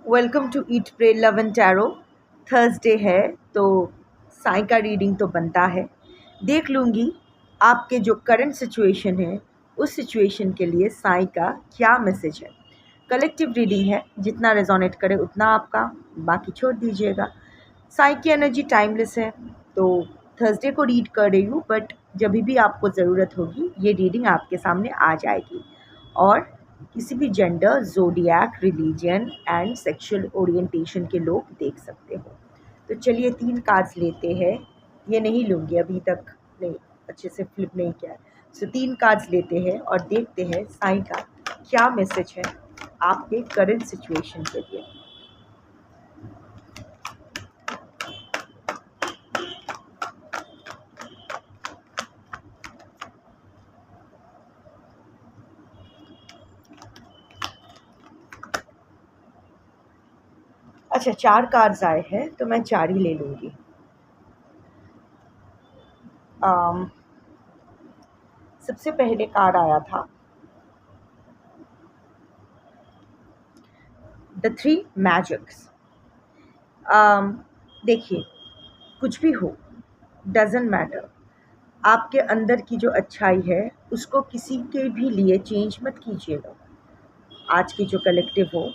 Welcome to eat pray love and tarot. Thursday है तो साई का रीडिंग तो बनता है। देख लूँगी आपके जो करंट सिचुएशन है उस सिचुएशन के लिए साई का क्या मैसेज है। कलेक्टिव रीडिंग है, जितना रेजोनेट करे उतना आपका, बाकी छोड़ दीजिएगा। साई की एनर्जी टाइमलेस है तो थर्सडे को रीड कर रही हूँ, बट जब भी आपको ज़रूरत होगी ये रीडिंग आपके सामने आ जाएगी। और किसी भी gender, zodiac, religion and sexual orientation के लोग देख सकते हो। तो चलिए 3 कार्ड्स लेते हैं। ये नहीं लूँगी, अभी तक नहीं अच्छे से फ्लिप नहीं किया है। सो 3 कार्ड्स लेते हैं और देखते हैं साई का क्या मैसेज है आपके करंट सिचुएशन के लिए। अच्छा, 4 कार्ड्स आए हैं तो मैं 4 ही ले लूँगी। सबसे पहले कार्ड आया था द 3 मैजिक्स। देखिए, कुछ भी हो, डज़न्ट मैटर। आपके अंदर की जो अच्छाई है उसको किसी के भी लिए चेंज मत कीजिएगा। आज की जो कलेक्टिव हो,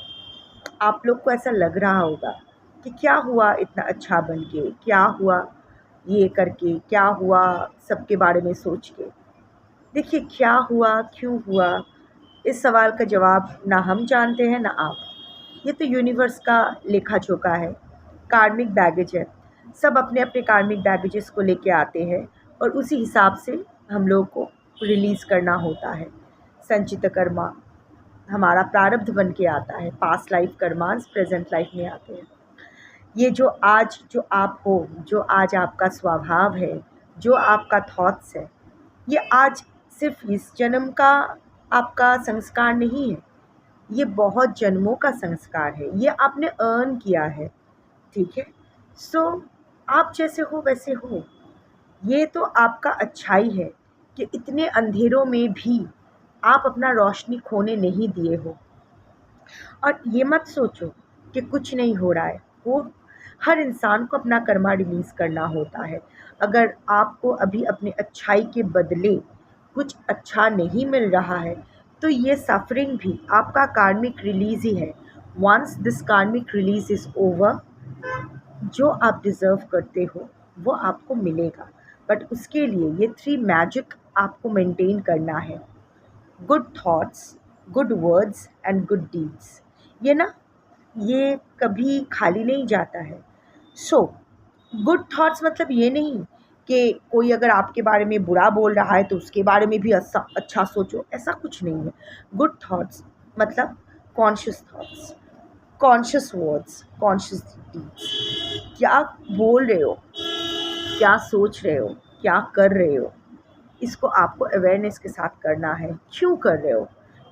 आप लोग को ऐसा लग रहा होगा कि क्या हुआ इतना अच्छा बन के, क्या हुआ ये करके, क्या हुआ सबके बारे में सोच के। देखिए, क्या हुआ, क्यों हुआ, इस सवाल का जवाब ना हम जानते हैं ना आप। ये तो यूनिवर्स का लेखा जोखा है, कार्मिक बैगेज है। सब अपने अपने कार्मिक बैगेजेस को लेके आते हैं और उसी हिसाब से हम लोग को रिलीज़ करना होता है। संचित कर्मा हमारा प्रारब्ध बन के आता है, पास्ट लाइफ कर्मांस प्रेजेंट लाइफ में आते हैं। ये जो आज जो आप हो, जो आज आपका स्वभाव है, जो आपका थॉट्स है, ये आज सिर्फ इस जन्म का आपका संस्कार नहीं है, ये बहुत जन्मों का संस्कार है। ये आपने अर्न किया है, ठीक है। सो आप जैसे हो वैसे हो। ये तो आपका अच्छाई है कि इतने अंधेरों में भी आप अपना रोशनी खोने नहीं दिए हो। और ये मत सोचो कि कुछ नहीं हो रहा है। वो हर इंसान को अपना कर्मा रिलीज़ करना होता है। अगर आपको अभी अपनी अच्छाई के बदले कुछ अच्छा नहीं मिल रहा है तो ये सफ़रिंग भी आपका कार्मिक रिलीज़ ही है। वंस दिस कार्मिक रिलीज़ इज़ ओवर, जो आप डिज़र्व करते हो वो आपको मिलेगा। बट उसके लिए ये 3 मैजिक आपको मेंटेन करना है। Good thoughts, good words and good deeds. ये ना, ये कभी खाली नहीं जाता है। सो गुड थॉट्स मतलब ये नहीं कि कोई अगर आपके बारे में बुरा बोल रहा है तो उसके बारे में भी अच्छा सोचो, ऐसा कुछ नहीं है। गुड थॉट्स मतलब conscious thoughts, conscious words, conscious deeds. क्या बोल रहे हो, क्या सोच रहे हो, क्या कर रहे हो, इसको आपको अवेयरनेस के साथ करना है। क्यों कर रहे हो,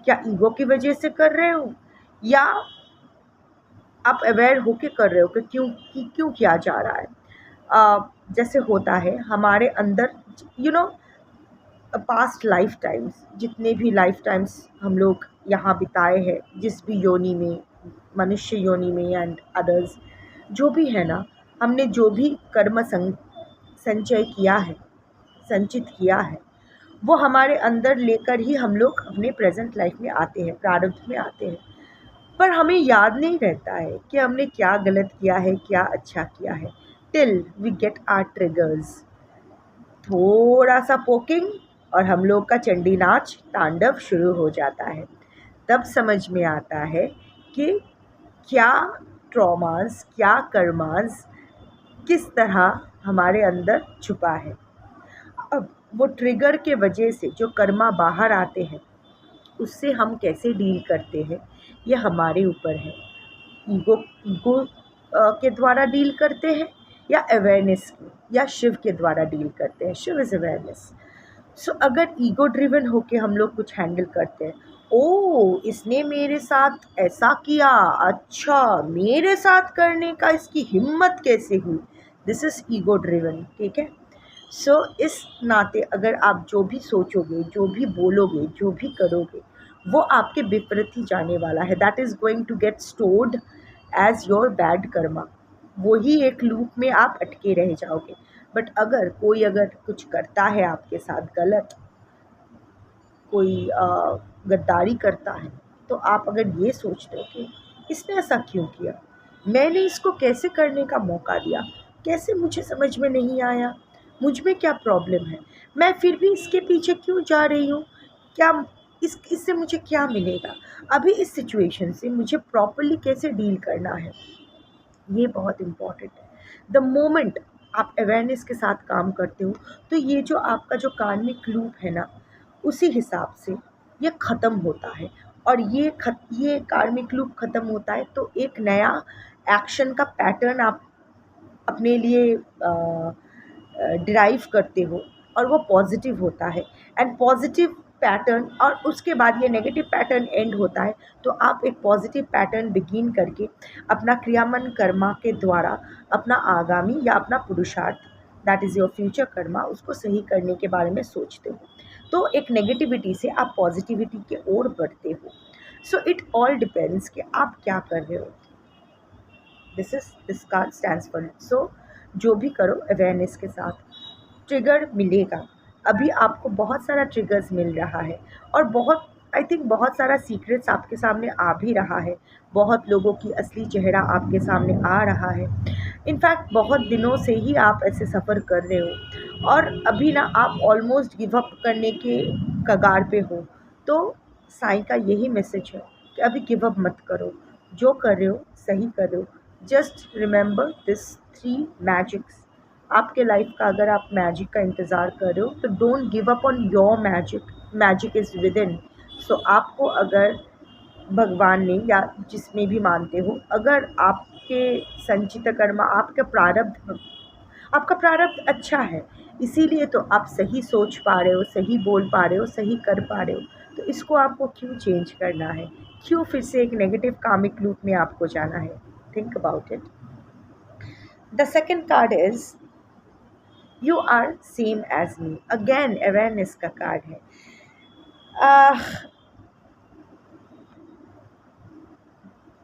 क्या ईगो की वजह से कर रहे हो या आप अवेयर होके कर रहे हो कि क्यों किया जा रहा है। जैसे होता है हमारे अंदर, you know, past life times, जितने भी लाइफ टाइम्स हम लोग यहाँ बिताए हैं, जिस भी योनि में, मनुष्य योनि में एंड अदर्स, जो भी है ना, हमने जो भी कर्म संचय किया है, संचित किया है, वो हमारे अंदर लेकर ही हम लोग अपने प्रेजेंट लाइफ में आते हैं, प्रारब्ध में आते हैं। पर हमें याद नहीं रहता है कि हमने क्या गलत किया है, क्या अच्छा किया है, till we get our triggers. थोड़ा सा पोकिंग और हम लोग का चंडी नाच तांडव शुरू हो जाता है। तब समझ में आता है कि क्या ट्रॉमास, क्या कर्मास किस तरह हमारे अंदर छुपा है। अब वो ट्रिगर के वजह से जो कर्मा बाहर आते हैं उससे हम कैसे डील करते हैं ये हमारे ऊपर है। ईगो ईगो के द्वारा डील करते हैं या अवेयरनेस या शिव के द्वारा डील करते हैं। Shiv is awareness. सो अगर ईगो ड्रिवन होके हम लोग कुछ हैंडल करते हैं, ओ इसने मेरे साथ ऐसा किया, अच्छा मेरे साथ करने का इसकी हिम्मत कैसे हुई, दिस इज़ ईगो ड्रिवन, ठीक है। सो इस नाते अगर आप जो भी सोचोगे, जो भी बोलोगे, जो भी करोगे, वो आपके विपरीत ही जाने वाला है। That is going to get stored as your bad karma. वही एक लूप में आप अटके रह जाओगे। बट अगर कुछ करता है आपके साथ गलत, कोई गद्दारी करता है, तो आप अगर ये सोचते हो कि इसने ऐसा क्यों किया, मैंने इसको कैसे करने का मौका दिया, कैसे मुझे समझ में नहीं आया, मुझ में क्या प्रॉब्लम है, मैं फिर भी इसके पीछे क्यों जा रही हूँ, क्या इससे मुझे क्या मिलेगा, अभी इस सिचुएशन से मुझे प्रॉपरली कैसे डील करना है, ये बहुत इम्पॉर्टेंट है। द मोमेंट आप अवेयरनेस के साथ काम करते हो, तो ये जो आपका जो कार्मिक लूप है ना, उसी हिसाब से ये ख़त्म होता है। और ये कार्मिक लूप ख़त्म होता है तो एक नया एक्शन का पैटर्न आप अपने लिए डिराइव करते हो, और वो पॉजिटिव होता है। एंड पॉजिटिव पैटर्न, और उसके बाद ये नेगेटिव पैटर्न एंड होता है, तो आप एक पॉजिटिव पैटर्न बिगिन करके अपना क्रियामन कर्मा के द्वारा अपना आगामी या अपना पुरुषार्थ, that is your future Karma, उसको सही करने के बारे में सोचते हो। तो एक नेगेटिविटी से आप पॉजिटिविटी की ओर बढ़ते हो। सो इट ऑल डिपेंड्स कि आप क्या कर रहे हो। This card stands for it. So जो भी करो अवेयरनेस के साथ, ट्रिगर मिलेगा। अभी आपको बहुत सारा ट्रिगर्स मिल रहा है, और बहुत, आई थिंक बहुत सारा सीक्रेट्स आपके सामने आ भी रहा है, बहुत लोगों की असली चेहरा आपके सामने आ रहा है। इनफैक्ट बहुत दिनों से ही आप ऐसे सफ़र कर रहे हो, और अभी ना आप ऑलमोस्ट गिव अप करने के कगार पे हो। तो साईं का यही मैसेज है कि अभी गिव अप मत करो, जो कर रहे हो सही कर रहे हो। Just remember this three magics. आपके लाइफ का अगर आप मैजिक का इंतज़ार कर रहे हो, तो don't give up on your magic. Magic is within. So आपको अगर भगवान ने, या जिसमें भी मानते हो, अगर आपके संचित कर्मा, आपका प्रारब्ध अच्छा है, इसीलिए तो आप सही सोच पा रहे हो, सही बोल पा रहे हो, सही कर पा रहे हो। तो इसको आपको क्यों चेंज करना है, क्यों फिर से एक नेगेटिव कामिक लूप में आपको जाना है? Think about it. The second card is you are same as me. Again awareness का कार्ड है। आह,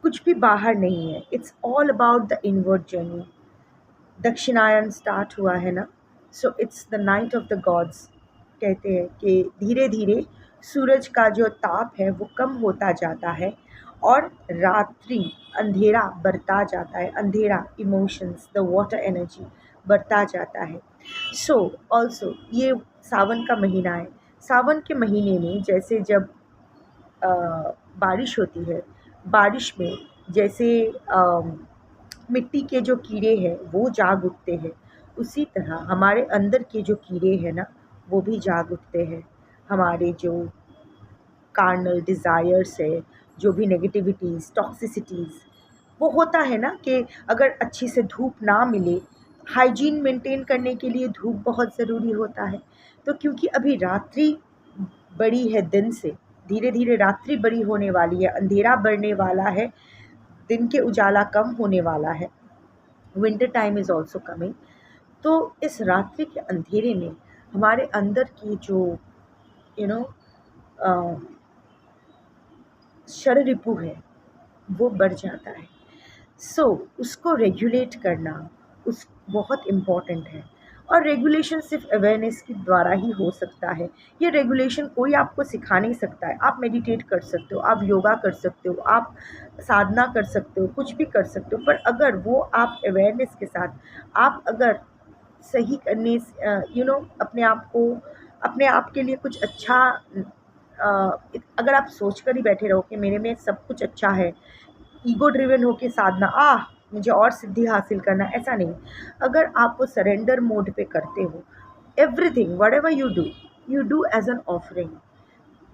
कुछ भी बाहर नहीं है, it's all about the inward journey. Dakshinayan start हुआ है ना, so it's the night of the gods. कहते हैं कि धीरे धीरे सूरज का जो ताप है वो कम होता जाता है, और रात्रि, अंधेरा बढ़ता जाता है, अंधेरा इमोशंस, द वाटर एनर्जी बढ़ता जाता है। सो ऑल्सो ये सावन का महीना है। सावन के महीने में जैसे जब अ, बारिश होती है, बारिश में जैसे मिट्टी के जो कीड़े हैं वो जाग उठते हैं, उसी तरह हमारे अंदर के जो कीड़े हैं ना, वो भी जाग उठते हैं। हमारे जो कार्नल डिज़ायर्स है, जो भी नेगेटिविटीज़, टॉक्सिसिटीज़, वो होता है ना कि अगर अच्छी से धूप ना मिले, हाइजीन मेंटेन करने के लिए धूप बहुत ज़रूरी होता है। तो क्योंकि अभी रात्रि बड़ी है दिन से, धीरे धीरे रात्रि बड़ी होने वाली है, अंधेरा बढ़ने वाला है, दिन के उजाला कम होने वाला है, winter time is also coming. तो इस रात्रि के अंधेरे में हमारे अंदर की जो यू नो षड रिपु है, वो बढ़ जाता है। सो उसको रेगुलेट करना उस बहुत इम्पॉर्टेंट है। और रेगुलेशन सिर्फ अवेयरनेस के द्वारा ही हो सकता है। ये रेगुलेशन कोई आपको सिखा नहीं सकता है। आप मेडिटेट कर सकते हो, आप योगा कर सकते हो, आप साधना कर सकते हो, कुछ भी कर सकते हो, पर अगर वो आप अवेयरनेस के साथ, आप अगर सही करने अपने आप के लिए कुछ अच्छा, अगर आप सोच कर ही बैठे रहो कि मेरे में सब कुछ अच्छा है, ईगो ड्रिवन होके साधना, मुझे और सिद्धि हासिल करना, ऐसा नहीं। अगर आप वो सरेंडर मोड पे करते हो, everything whatever you do as an offering.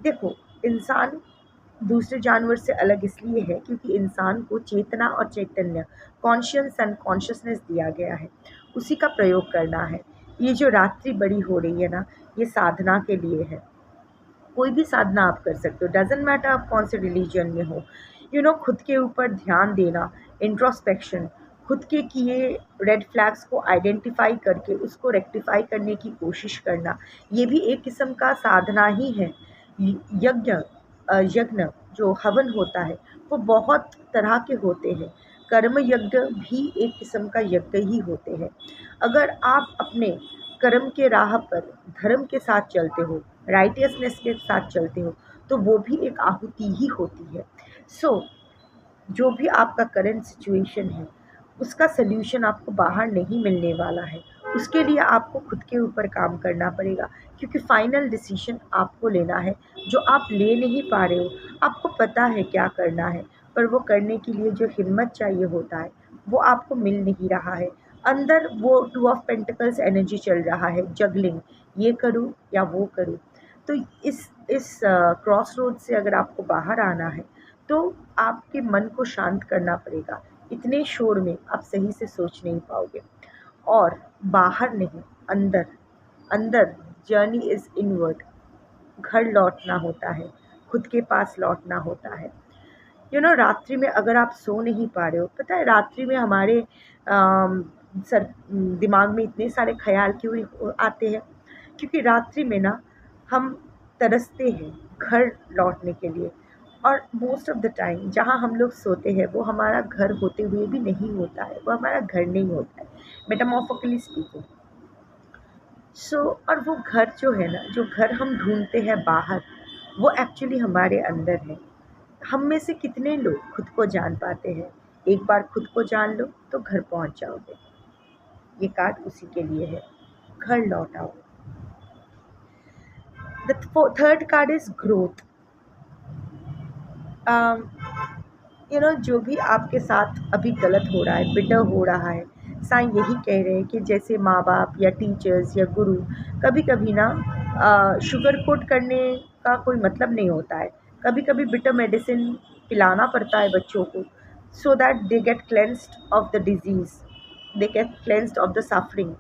देखो, इंसान दूसरे जानवर से अलग इसलिए है क्योंकि इंसान को चेतना और चैतन्य, कॉन्शियस एंड कॉन्शियसनेस दिया गया है, उसी का प्रयोग करना है। ये जो रात्रि बड़ी हो रही है ना, ये साधना के लिए है। कोई भी साधना आप कर सकते हो, डजेंट मैटर आप कौन से रिलीजन में हो। खुद के ऊपर ध्यान देना, इंट्रोस्पेक्शन, खुद के किए रेड फ्लैग्स को आइडेंटिफाई करके उसको रेक्टिफाई करने की कोशिश करना, ये भी एक किस्म का साधना ही है। यज्ञ, यज्ञ जो हवन होता है, वो बहुत तरह के होते हैं। कर्म यज्ञ भी एक किस्म का यज्ञ ही होते हैं। अगर आप अपने कर्म के राह पर धर्म के साथ चलते हो, राइटियसनेस के साथ चलते हो, तो वो भी एक आहुति ही होती है। सो जो भी आपका करंट सिचुएशन है, उसका सल्यूशन आपको बाहर नहीं मिलने वाला है। उसके लिए आपको खुद के ऊपर काम करना पड़ेगा, क्योंकि फाइनल डिसीजन आपको लेना है। जो आप ले नहीं पा रहे हो, आपको पता है क्या करना है, पर वो करने के लिए जो हिम्मत चाहिए होता है, वो आपको मिल नहीं रहा है। अंदर वो टू ऑफ पेंटिकल्स एनर्जी चल रहा है, जगलिंग, ये करूँ या वो करूँ। तो इस क्रॉस रोड से अगर आपको बाहर आना है, तो आपके मन को शांत करना पड़ेगा। इतने शोर में आप सही से सोच नहीं पाओगे। और बाहर नहीं, अंदर, अंदर जर्नी इज़ इनवर्ड। घर लौटना होता है, खुद के पास लौटना होता है। रात्रि में अगर आप सो नहीं पा रहे हो, पता है रात्रि में हमारे सर दिमाग में इतने सारे ख्याल क्यों आते हैं? क्योंकि रात्रि में ना हम तरसते हैं घर लौटने के लिए। और मोस्ट ऑफ द टाइम जहाँ हम लोग सोते हैं वो हमारा घर होते हुए भी नहीं होता है, वो हमारा घर नहीं होता है, मेटामॉर्फिकली स्पीकिंग। और वो घर जो है ना, जो घर हम ढूंढते हैं बाहर, वो एक्चुअली हमारे अंदर है। हम में से कितने लोग खुद को जान पाते हैं? एक बार खुद को जान लो तो घर पहुंच जाओगे। ये कार्ड उसी के लिए है, घर लौट आओ। The third card is growth. जो भी आपके साथ अभी गलत हो रहा है, बिटर हो रहा है, साईं यही कह रहे हैं कि जैसे माँ बाप या टीचर्स या गुरु कभी कभी ना शुगर कोट करने का कोई मतलब नहीं होता है। कभी कभी बिटर मेडिसिन पिलाना पड़ता है बच्चों को, so that they get cleansed of the disease, they get cleansed of the suffering.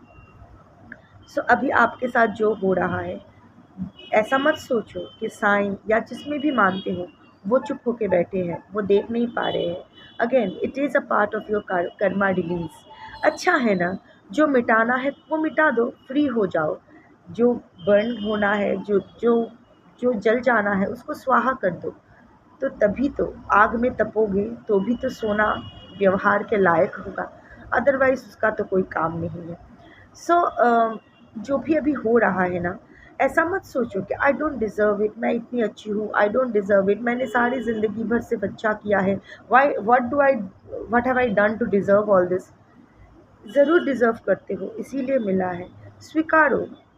So अभी आपके साथ जो हो रहा है, ऐसा मत सोचो कि साईं या जिसमें भी मानते हो वो चुप होके बैठे हैं, वो देख नहीं पा रहे हैं। Again it is a part of your Karma release. अच्छा है ना, जो मिटाना है वो मिटा दो, फ्री हो जाओ। जो बर्न होना है, जो जो जो जल जाना है, उसको स्वाहा कर दो। तो तभी तो आग में तपोगे तो भी तो सोना व्यवहार के लायक होगा, अदरवाइज उसका तो कोई काम नहीं है। जो भी अभी हो रहा है ना, ऐसा मत सोचो कि आई डोंट डिज़र्व इट, मैं इतनी अच्छी हूँ, आई डोंट डिज़र्व इट, मैंने सारी ज़िंदगी भर सिर्फ अच्छा किया है, why what have I done to deserve all this. ज़रूर डिज़र्व करते हो, इसीलिए मिला है। स्वीकारो,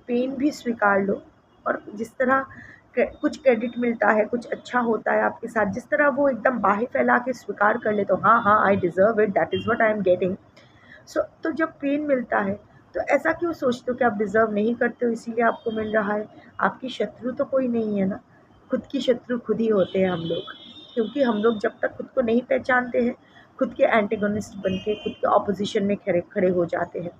पेन भी स्वीकार लो। और जिस तरह कुछ क्रेडिट मिलता है, कुछ अच्छा होता है आपके साथ, जिस तरह वो एकदम बाहें फैला के स्वीकार कर ले, तो हाँ हाँ I deserve it, that is what I am getting. तो जब पेन मिलता है, तो ऐसा क्यों सोचते हो कि आप डिज़र्व नहीं करते हो इसीलिए आपको मिल रहा है? आपकी शत्रु तो कोई नहीं है ना, खुद की शत्रु खुद ही होते हैं हम लोग। क्योंकि हम लोग जब तक खुद को नहीं पहचानते हैं, खुद के एंटेगोनिस्ट बन के खुद के ऑपोजिशन में खड़े खड़े हो जाते हैं।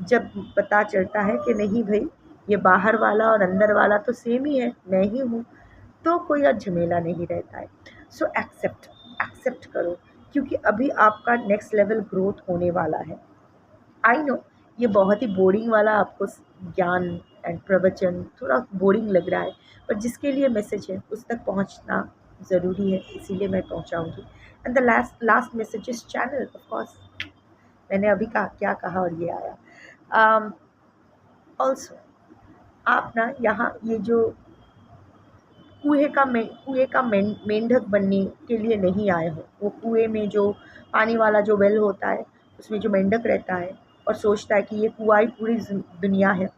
जब पता चलता है कि नहीं भाई, ये बाहर वाला और अंदर वाला तो सेम ही है, मैं ही हूँ, तो कोई और झमेला नहीं रहता है। सो एक्सेप्ट, एक्सेप्ट करो, क्योंकि अभी आपका नेक्स्ट लेवल ग्रोथ होने वाला है। आई नो ये बहुत ही बोरिंग वाला आपको ज्ञान एंड प्रवचन थोड़ा बोरिंग लग रहा है, पर जिसके लिए मैसेज है उस तक पहुंचना ज़रूरी है, इसीलिए मैं पहुंचाऊंगी। And the last last message is channel, of course मैंने अभी कहा क्या कहा और ये आया। ऑल्सो आप ना यहाँ ये जो कुएं का मेंढक बनने के लिए नहीं आए हो। वो कुएं में जो पानी वाला जो वेल होता है, उसमें जो मेंढक रहता है और सोचता है कि ये कुआं ही पूरी दुनिया है,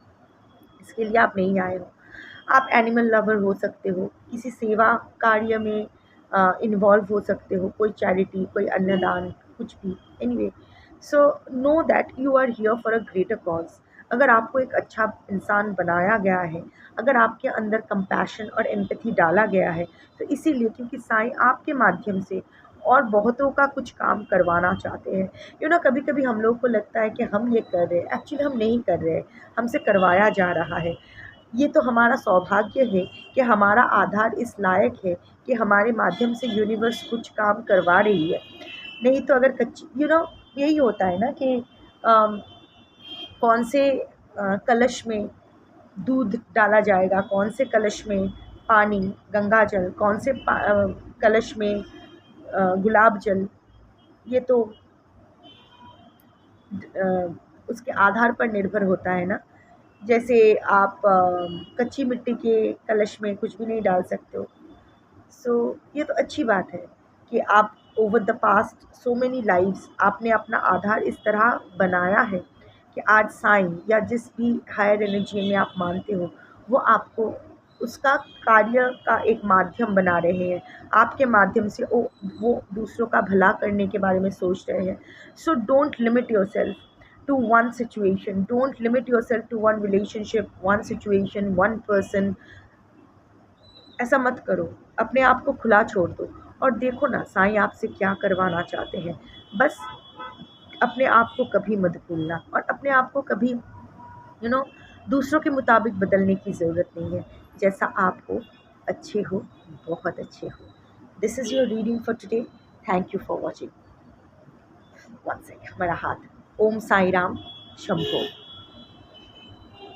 इसके लिए आप नहीं आए हो। आप एनिमल लवर हो सकते हो, किसी सेवा कार्य में इन्वॉल्व हो सकते हो, कोई चैरिटी, कोई अन्नदान, कुछ भी। Anyway, so know that you are here for a greater cause. अगर आपको एक अच्छा इंसान बनाया गया है, अगर आपके अंदर कंपैशन और एम्पैथी डाला गया है, तो इसीलिए क्योंकि साईं आपके माध्यम से और बहुतों का कुछ काम करवाना चाहते हैं। कभी कभी हम लोग को लगता है कि हम ये कर रहे हैं, एक्चुअली हम नहीं कर रहे हैं, हमसे करवाया जा रहा है। ये तो हमारा सौभाग्य है कि हमारा आधार इस लायक है कि हमारे माध्यम से यूनिवर्स कुछ काम करवा रही है। नहीं तो अगर कच्ची यही होता है ना कि कौन से कलश में दूध डाला जाएगा, कौन से कलश में पानी गंगा जल, कौन से कलश में गुलाब जल, ये तो उसके आधार पर निर्भर होता है ना। जैसे आप कच्ची मिट्टी के कलश में कुछ भी नहीं डाल सकते हो। सो ये तो अच्छी बात है कि आप over the past so many lives आपने अपना आधार इस तरह बनाया है कि आज साईं या जिस भी हायर एनर्जी में आप मानते हो वो आपको उसका कार्य का एक माध्यम बना रहे हैं। आपके माध्यम से वो दूसरों का भला करने के बारे में सोच रहे हैं। So don't limit yourself to one situation, don't limit yourself to one relationship, one situation, one person। ऐसा मत करो, अपने आप को खुला छोड़ दो और देखो ना साईं आपसे क्या करवाना चाहते हैं। बस अपने आप को कभी मत भूलना और अपने आप को कभी दूसरों के मुताबिक बदलने की ज़रूरत नहीं है। जैसा आप हो, अच्छे हो, बहुत अच्छे हो। This is your reading for today. Thank you for watching. One sec, मेरा हाथ। ओम साई राम, शंभो।